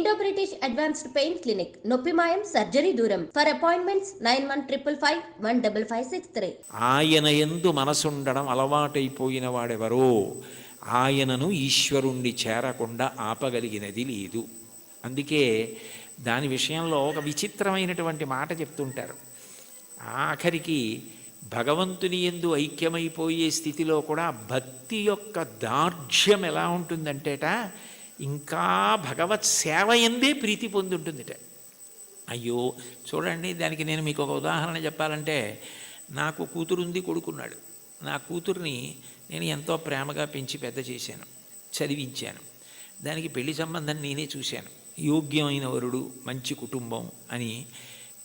Indo British advanced pain clinic, నొప్పిమాయం, surgery దూరం. For appointments 9155515563. ఆయన యందు మనసుండడం అలవాటైపోయిన వాడెవరో ఆయనను ఈశ్వరుణ్ణి చేరకుండా ఆపగలిగినది లేదు. అందుకే దాని విషయంలో ఒక విచిత్రమైనటువంటి మాట చెప్తుంటారు. ఆఖరికి భగవంతుని యందు ఐక్యమైపోయే స్థితిలో కూడా భక్తి యొక్క దార్ఢ్యం ఎలా ఉంటుందంటేట, ఇంకా భగవత్ సేవ ఎందే ప్రీతి పొందుంటుందిట. అయ్యో చూడండి, దానికి నేను మీకు ఒక ఉదాహరణ చెప్పాలంటే, నాకు కూతురుంది, కొడుకున్నాడు. నా కూతుర్ని నేను ఎంతో ప్రేమగా పెంచి పెద్ద చేశాను, చదివించాను. దానికి పెళ్లి సంబంధం నేనే చూశాను. యోగ్యమైన వరుడు, మంచి కుటుంబం అని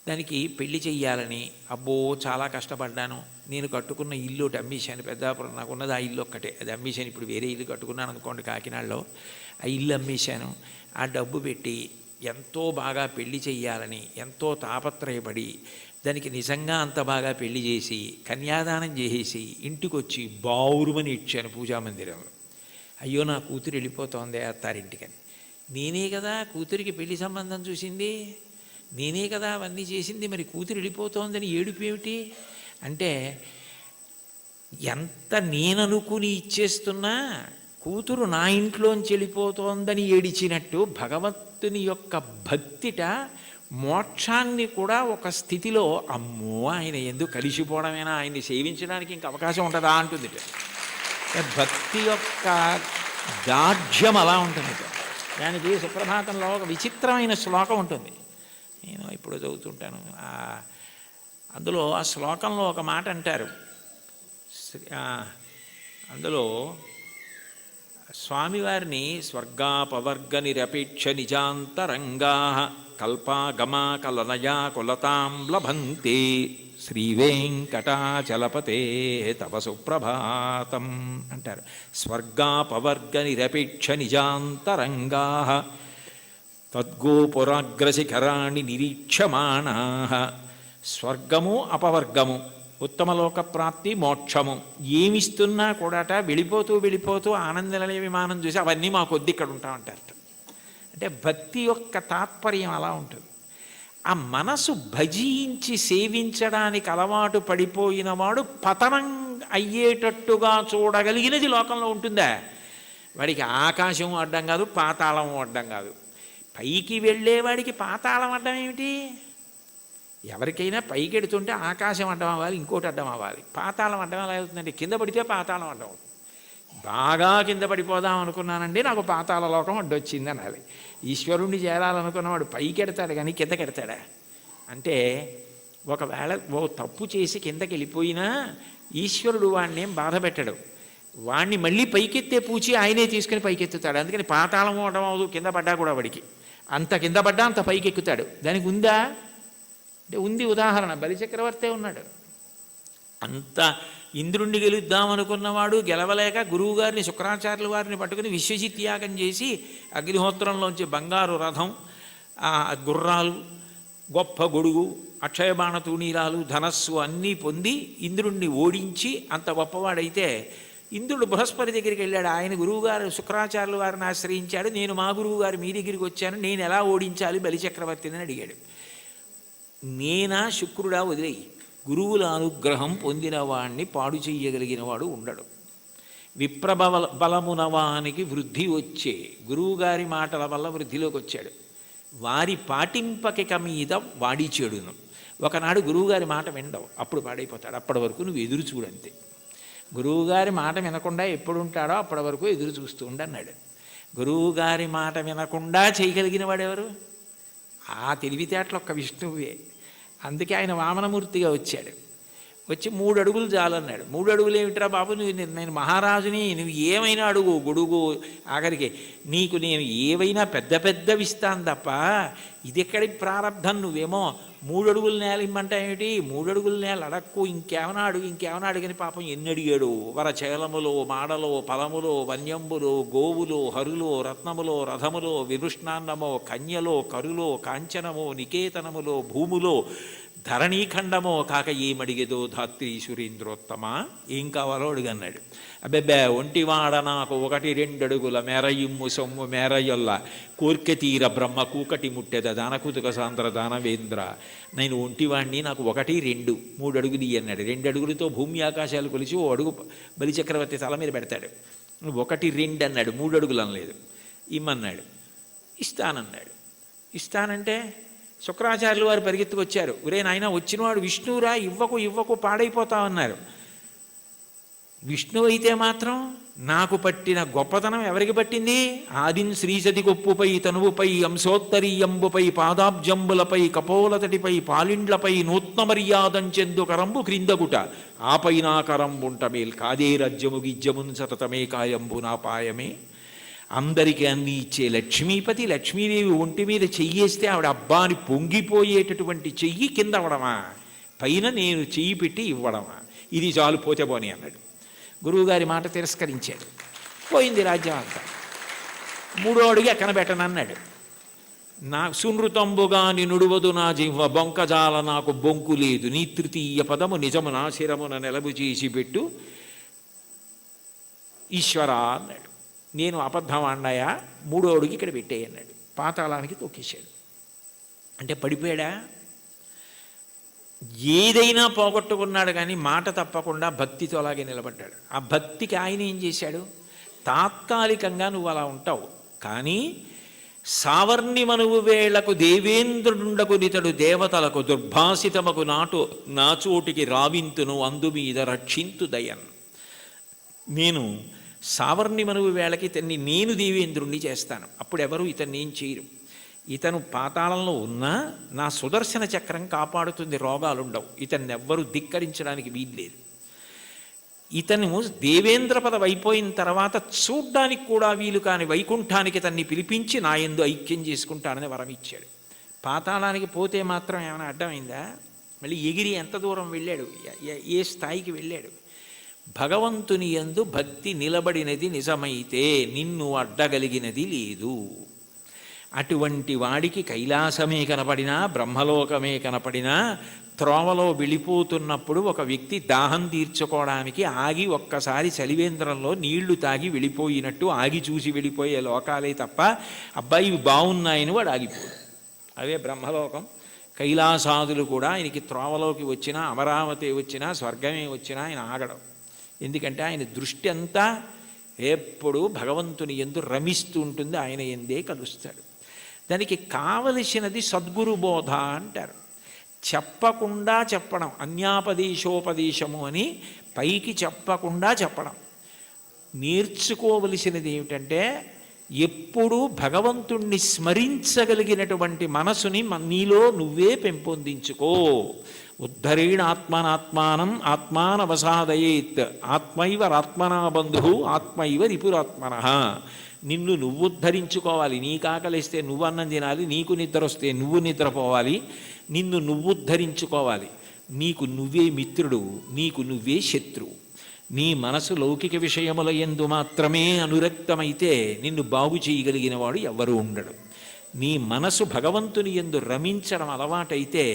దానికి పెళ్లి చెయ్యాలని అబ్బో చాలా కష్టపడ్డాను. నేను కట్టుకున్న ఇల్లు ఒకటి అమ్మేశాను. పెద్దాపురం నాకున్నది ఆ ఇల్లు ఒక్కటే, అది అమ్మేశాను. ఇప్పుడు వేరే ఇల్లు కట్టుకున్నాను అనుకోండి కాకినాడలో. ఆ ఇల్లు అమ్మేశాను. ఆ డబ్బు పెట్టి ఎంతో బాగా పెళ్లి చెయ్యాలని ఎంతో తాపత్రయపడి దానికి నిజంగా అంత బాగా పెళ్లి చేసి కన్యాదానం చేసేసి ఇంటికి వచ్చి బావురుమని ఇచ్చాను పూజామందిరంలో. అయ్యో నా కూతురు వెళ్ళిపోతోంది అత్తారింటికని. నేనే కదా కూతురికి పెళ్లి సంబంధం చూసింది, నేనే కదా అవన్నీ చేసింది, మరి కూతురు వెళ్ళిపోతోందని ఏడుపు ఏమిటి అంటే, ఎంత నేననుకుని ఇచ్చేస్తున్నా కూతురు నా ఇంట్లోంచి వెళ్ళిపోతోందని ఏడిచినట్టు భగవంతుని యొక్క భక్తిట మోక్షాన్ని కూడా ఒక స్థితిలో అమ్మో ఆయన ఎందుకు కలిసిపోవడమేనా, ఆయన్ని సేవించడానికి ఇంక అవకాశం ఉంటుందా అంటుంది. భక్తి యొక్క దార్ఢ్యం అలా ఉంటుంది. దానికి సుప్రభాతంలో ఒక విచిత్రమైన శ్లోకం ఉంటుంది, నేను ఇప్పుడు చదువుతుంటాను. అందులో ఆ శ్లోకంలో ఒక మాట అంటారు. అందులో స్వామివారిని స్వర్గాపవర్గ నిరపేక్ష నిజాంతరంగా కల్పాగమా కలనయా కులతాం లభంతే శ్రీవేంకటాచలపతే తవ సుప్రభాతం అంటారు. స్వర్గాపవర్గ నిరపేక్ష నిజాంతరంగా తద్గోపురాగ్రశిఖరాణి నిరీక్షమాణా. స్వర్గము అపవర్గము, ఉత్తమలోక ప్రాప్తి, మోక్షము ఏమిస్తున్నా కూడాట వెళ్ళిపోతూ వెళ్ళిపోతూ ఆనందనిలయ విమానం చూసి అవన్నీ మా కొద్ది ఇక్కడ ఉంటామంటారట. అంటే భక్తి యొక్క తాత్పర్యం అలా ఉంటుంది. ఆ మనసు భజించి సేవించడానికి అలవాటు పడిపోయిన వాడు పతనం అయ్యేటట్టుగా చూడగలిగినది లోకంలో ఉంటుందా? వాడికి ఆకాశం అడ్డం కాదు, పాతాళం అడ్డం కాదు. పైకి వెళ్ళేవాడికి పాతాళం అడ్డం ఏమిటి? ఎవరికైనా పైకి ఎడుతుంటే ఆకాశం అడ్డం అవ్వాలి, ఇంకోటి అడ్డం అవ్వాలి. పాతాళం అడ్డం ఎలా అవుతుందంటే, కింద పడితే పాతాళం అడ్డం అవుతుంది. బాగా కింద పడిపోదాం అనుకున్నానండి, నాకు పాతాళ లోకం అడ్డొచ్చింది అనాలి. ఈశ్వరుణ్ణి చేరాలనుకున్నవాడు పైకి ఎడతాడు కానీ కిందకి ఎడతాడా? అంటే ఒకవేళ ఓ తప్పు చేసి కిందకి వెళ్ళిపోయినా ఈశ్వరుడు వాడిని ఏం బాధ పెట్టడు. వాడిని మళ్ళీ పైకెత్తే పూచి ఆయనే తీసుకుని పైకెత్తుతాడు. అందుకని పాతాళం అవడం అవదు, కింద పడ్డా కూడా వాడికి అంత కింద పడ్డా అంత పైకి ఎక్కుతాడు. దానికి ఉందా అంటే ఉంది. ఉదాహరణ బలిచక్రవర్తే ఉన్నాడు. అంత ఇంద్రుణ్ణి గెలుద్దామనుకున్నవాడు గెలవలేక గురువుగారిని శుక్రాచార్యుల వారిని పట్టుకుని విశ్వజిత్ యాగం చేసి అగ్నిహోత్రంలోంచి బంగారు రథం, గుర్రాలు, గొప్ప గొడుగు, అక్షయబాణ తూణీరాలు, ధనస్సు అన్నీ పొంది ఇంద్రుణ్ణి ఓడించి అంత గొప్పవాడైతే ఇంద్రుడు బృహస్పతి దగ్గరికి వెళ్ళాడు. ఆయన గురువుగారు శుక్రాచార్యుల వారిని ఆశ్రయించాడు. నేను మా గురువుగారు మీ దగ్గరికి వచ్చాను, నేను ఎలా ఓడించాలి బలిచక్రవర్తిని అని అడిగాడు. నేనా శుక్రుడా వదిలేయి, గురువుల అనుగ్రహం పొందిన వాణ్ణి పాడు చెయ్యగలిగిన వాడు ఉండడు. బలమునవానికి వృద్ధి వచ్చే, గురువుగారి మాటల వల్ల వృద్ధిలోకి వచ్చాడు. వారి పాటింపకిక మీద వాడి చెడును. ఒకనాడు గురువుగారి మాట వినడవు, అప్పుడు పాడైపోతాడు. అప్పటి వరకు నువ్వు ఎదురు చూడంతే. గురువుగారి మాట వినకుండా ఎప్పుడు ఉంటాడో అప్పటి వరకు ఎదురు చూస్తూ ఉండన్నాడు. గురువుగారి మాట వినకుండా చేయగలిగిన వాడెవరు? ఆ తెలివితేటలు ఒక్క విష్ణువే. అందుకే ఆయన వామనమూర్తిగా వచ్చాడు. వచ్చి 3 అడుగులు చాలన్నాడు. 3 అడుగులు ఏమిట్రా బాబు, నేను మహారాజుని, నువ్వు ఏమైనా అడుగు, గొడుగు, ఆఖరికి నీకు నేను ఏవైనా పెద్ద పెద్దవి ఇస్తాను తప్ప ఇది ఎక్కడి ప్రారంధం, నువ్వేమో 3 అడుగుల నేల ఇమ్మంటా ఏమిటి, 3 అడుగుల నేల అడక్కు, ఇంకేమైనా అడుగు, ఇంకేమైనా అడిగని పాపం ఎన్ని అడిగాడు. వరచేలములో, మాడలో, ఫలములో, వన్యంబులో, గోవులో, హరులో, రత్నములో, రథములో, విరుష్ణాన్నమో, కన్యలో, కరులో, కాంచనమో, నికేతనములో, భూములో, ధరణీఖండమో కాక ఏమడిగేదో ధాత్రి సురేంద్రోత్తమ, ఏం కావాలో అడుగన్నాడు. అబ్బెబ్బే ఒంటివాడ నాకు 1-2 అడుగుల మేరయిమ్ము సొమ్ము మేరయ్యొల్ల కోర్కె తీర బ్రహ్మ కూకటి ముట్టెద దానకుతుక సాంద్ర దానవేంద్ర, నేను ఒంటివాణ్ణి, నాకు 1-2 3 అడుగులు అన్నాడు. 2 అడుగులతో భూమి ఆకాశాలు కొలిచి 1 అడుగు బలిచక్రవర్తి తల మీద పెడతాడు. 1-2 అన్నాడు, 3 అడుగులు అనలేదు. ఇమ్మన్నాడు, ఇస్తానన్నాడు. ఇస్తానంటే శుక్రాచార్యులు వారు పరిగెత్తుకొచ్చారు. ఒరే నాయన, వచ్చినవాడు విష్ణువురా, ఇవ్వకు పాడైపోతామన్నారు. విష్ణువు అయితే మాత్రం నాకు పట్టిన గొప్పతనం ఎవరికి పట్టింది? ఆదిన్ శ్రీసతి కొప్పుపై తనువుపై అంశోత్తరీయంబుపై పాదాబ్జంబులపై కపోలతటిపై పాలిండ్లపై నూత్న మర్యాదంచెందు కరంబు క్రిందగుట ఆపైనా కరంబుంట మేల్ కాదే రజ్యము గిజ్యమున్ సతతమే కాయంబు నా పాయమే. అందరికీ అన్ని ఇచ్చే లక్ష్మీపతి, లక్ష్మీదేవి ఒంటి మీద చెయ్యేస్తే ఆవిడ అబ్బాని పొంగిపోయేటటువంటి చెయ్యి కింద అవ్వడమా, పైన నేను చెయ్యి పెట్టి ఇవ్వడమా? ఇది చాలు, పోతే పోని అన్నాడు. గురువుగారి మాట తిరస్కరించాడు. పోయింది రాజ్యం అంతా. 3వ అడుగు ఎక్కన పెట్టనన్నాడు. నా సునృతంబుగా నినుడువదు నా జిహ్వ బొంకజాల నాకు బొంకు లేదు, నీ తృతీయ పదము నిజము నా శిరమున నెలబు చేసి పెట్టు ఈశ్వరా అన్నాడు. నేను అబద్ధం అన్నాయా? 3వ అడుగు ఇక్కడ పెట్టేయన్నాడు. పాతాళానికి తొక్కేశాడు. అంటే పడిపోయాడా? ఏదైనా పోగొట్టుకున్నాడు, కానీ మాట తప్పకుండా భక్తితో అలాగే నిలబడ్డాడు. ఆ భక్తికి ఆయన ఏం చేశాడు? తాత్కాలికంగా నువ్వు అలా ఉంటావు, కానీ సావర్ణి మనువు వేళకు దేవేంద్రుడుండకు నితడు దేవతలకు దుర్భాసితమకు నాచోటికి రావింతును అందు మీద రక్షింతు దయన్. నేను సావర్ణి మనువు వేళకి ఇతన్ని నేను దేవేంద్రుణ్ణి చేస్తాను, అప్పుడు ఎవరు ఇతన్ని ఏం చేయరు. ఇతను పాతాళంలో ఉన్నా నా సుదర్శన చక్రం కాపాడుతుంది, రోగాలుండవు, ఇతన్ని ఎవ్వరూ ధిక్కరించడానికి వీల్లేదు. ఇతను దేవేంద్ర పదవి అయిపోయిన తర్వాత చూడ్డానికి కూడా వీలు కాని వైకుంఠానికి ఇతన్ని పిలిపించి నా యందు ఐక్యం చేసుకుంటానని వరం ఇచ్చాడు. పాతాళానికి పోతే మాత్రం ఏమైనా అడ్డమైందా? మళ్ళీ ఎగిరి ఎంత దూరం వెళ్ళాడు, ఏ స్థాయికి వెళ్ళాడు? భగవంతుని యందు భక్తి నిలబడినది నిజమైతే నిన్ను అడ్డగలిగినది లేదు. అటువంటి వాడికి కైలాసమే కనపడినా, బ్రహ్మలోకమే కనపడినా, త్రోవలో వెళ్ళిపోతున్నప్పుడు ఒక వ్యక్తి దాహం తీర్చుకోవడానికి ఆగి ఒక్కసారి చలివేంద్రంలో నీళ్లు తాగి వెళ్ళిపోయినట్టు ఆగి చూసి వెళ్ళిపోయే లోకాలే తప్ప, అబ్బాయి ఇవి బాగున్నాయని వాడు ఆగిపోడు. అవే బ్రహ్మలోకం. కైలాసాదులు కూడా ఆయనకి త్రోవలోకి వచ్చినా, అమరావతి వచ్చినా, స్వర్గమే వచ్చినా ఆయన ఆగడం. ఎందుకంటే ఆయన దృష్టి అంతా ఎప్పుడూ భగవంతుని యందు రమిస్తూ ఉంటుంది, ఆయన ఎందే కలుస్తాడు. దానికి కావలసినది సద్గురు బోధ అంటారు. చెప్పకుండా చెప్పడం, అన్యాపదేశోపదేశము అని పైకి చెప్పకుండా చెప్పడం. నేర్చుకోవలసినది ఏమిటంటే ఎప్పుడూ భగవంతుణ్ణి స్మరించగలిగినటువంటి మనసుని నీలో నువ్వే పెంపొందించుకో. ఉద్ధరేణ ఆత్మనాత్మానం ఆత్మానవసాదయేత్ ఆత్మైవరాత్మనా బంధు ఆత్మైవ రిపురాత్మన. నిన్ను నువ్వు ఉద్ధరించుకోవాలి. నీకు ఆకలిస్తే నువ్వు అన్నం తినాలి, నీకు నిద్ర వస్తే నువ్వు నిద్రపోవాలి. నిన్ను నువ్వు ఉద్ధరించుకోవాలి. నీకు నువ్వే మిత్రుడు, నీకు నువ్వే శత్రువు. నీ మనసు లౌకిక విషయముల యందు మాత్రమే అనురక్తమైతే నిన్ను బాగు చేయగలిగిన వాడు ఎవ్వరూ ఉండడు. నీ మనసు భగవంతుని యందు రమించడం అలవాటైతే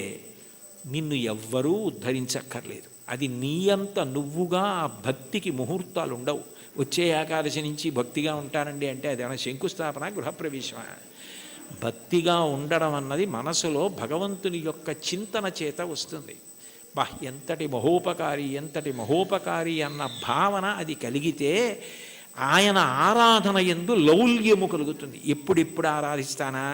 నిన్ను ఎవ్వరూ ఉద్ధరించక్కర్లేదు. అది నీ అంత నువ్వుగా ఆ భక్తికి ముహూర్తాలు ఉండవు. వచ్చే ఏకాదశి నుంచి భక్తిగా ఉంటానండి అంటే అదేమైనా శంకుస్థాపన, గృహప్రవేశమా? భక్తిగా ఉండడం అన్నది మనసులో భగవంతుని యొక్క చింతన చేత వస్తుంది. ఎంతటి మహోపకారి అన్న భావన అది కలిగితే ఆయన ఆరాధన యందు లౌల్యము కలుగుతుంది. ఎప్పుడెప్పుడు ఆరాధిస్తానా,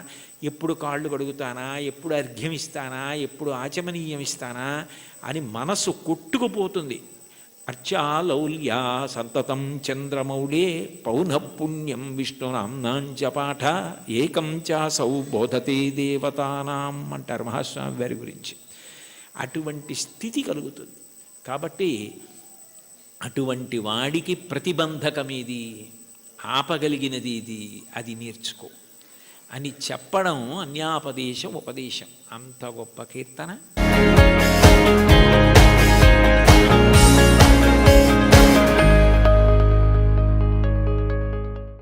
ఎప్పుడు కాళ్ళు కడుగుతానా, ఎప్పుడు అర్ఘ్యం ఇస్తానా, ఎప్పుడు ఆచమనీయం ఇస్తానా అని మనసు కొట్టుకుపోతుంది. అర్చాలౌల్యా సంతతం చంద్రమౌళే పౌనఃపుణ్యం విష్ణునాంనాంచ పాఠ ఏకం చాసౌ బోధతే దేవతానాం అంటారు మహాస్వామి వారి గురించి. అటువంటి స్థితి కలుగుతుంది. కాబట్టి అటువంటి వాడికి ప్రతిబంధకమేది, ఆపగలిగినది ఇది, అది నేర్చుకో అని చెప్పడం అన్యాపదేశం ఉపదేశం. అంత గొప్ప కీర్తన.